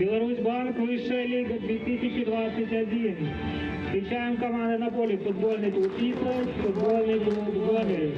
Беларусьбанк, высшая лига 2021. Встречаем команды на поле. Футбольный клуб «Исла», футбольный клуб «Гомель».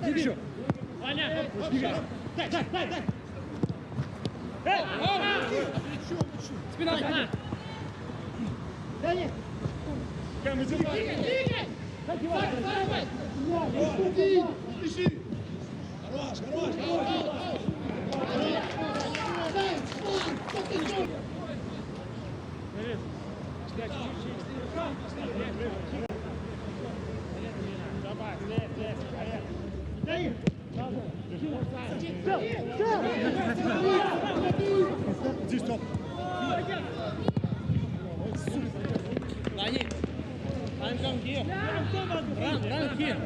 Еще. Спина. Хорош, хорош. Здесь стоп. Dani, come here. Run here.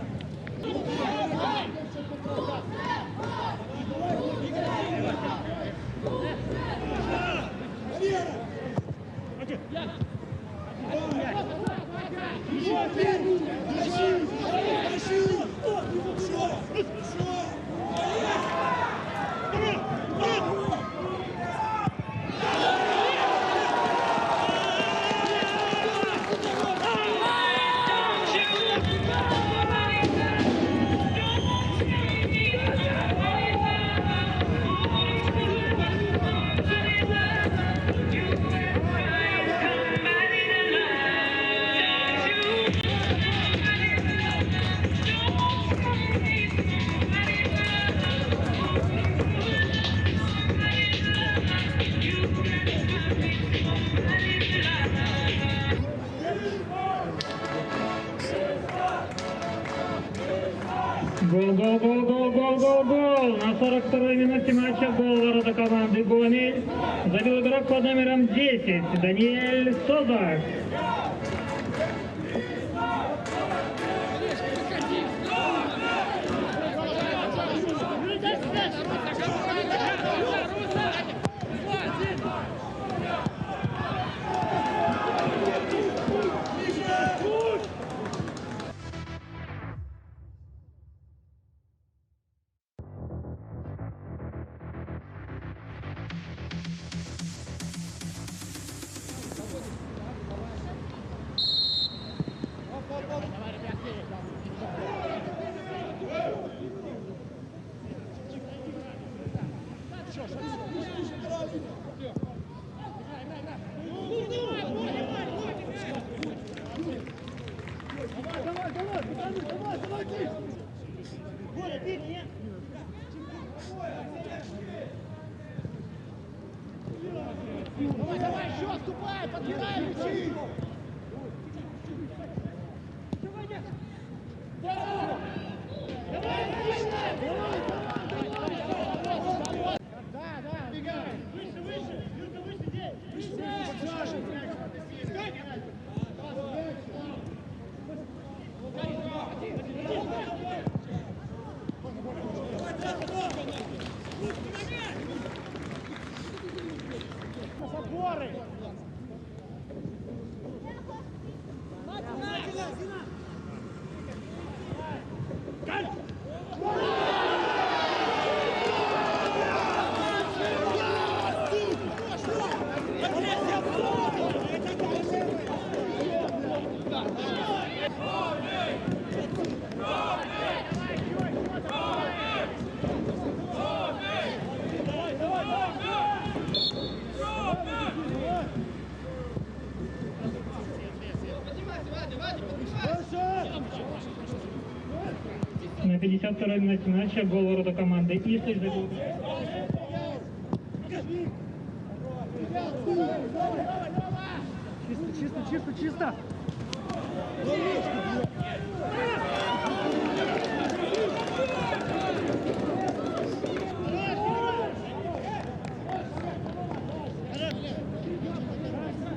Гол! На 42-й минуте матча гол ворота команды «Гомель». Забил игрок под номером 10 Даниэль Созак. Давай, еще отступай, подбирай мячи! Да, бегай! Выше, Юрка, выше здесь! Выше! На 52-й минуте матча гол ворота команды Ислыч забил. Чисто.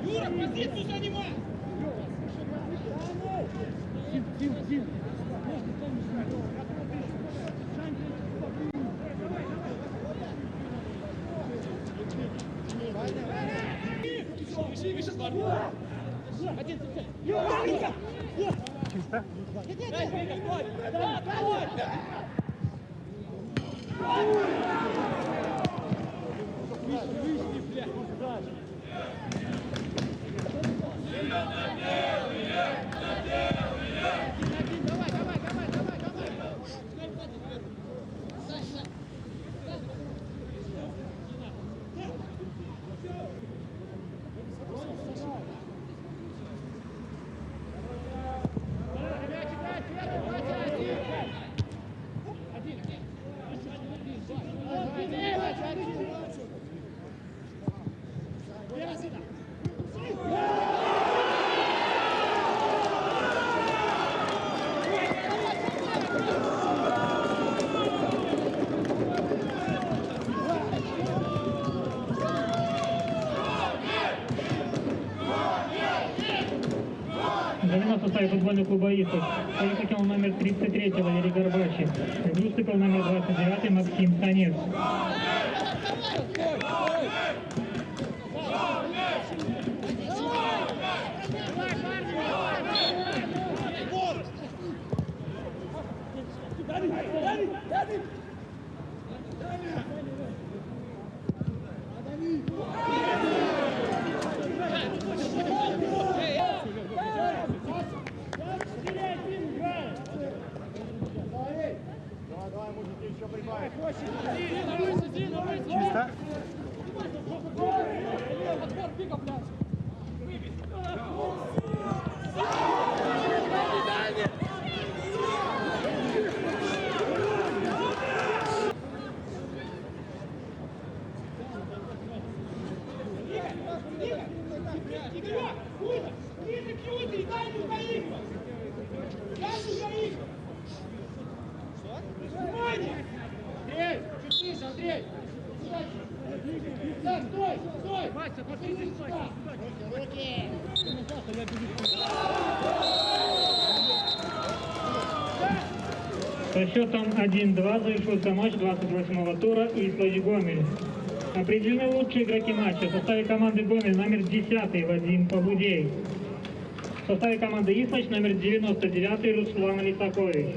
Юра, позицию занимай! Тим. Выше, Сварн. Один, Чисто. Замена в составе футбольного клуба Ислыч. Выступил номер 33 Валерий Горбачев. Выступил номер 29 Максим Санец. Давай, мужики, еще прибавить. Чисто. Андрей! Да, стой! Вася, посмотри, стой! Руки! Со счетом 1-2 завершился матч 28-го тура Ислыч Гомель. Определены лучшие игроки матча. В составе команды Гомель номер 10 Вадим Побудей. В составе команды Ислыч номер 99 Руслан Лисакович.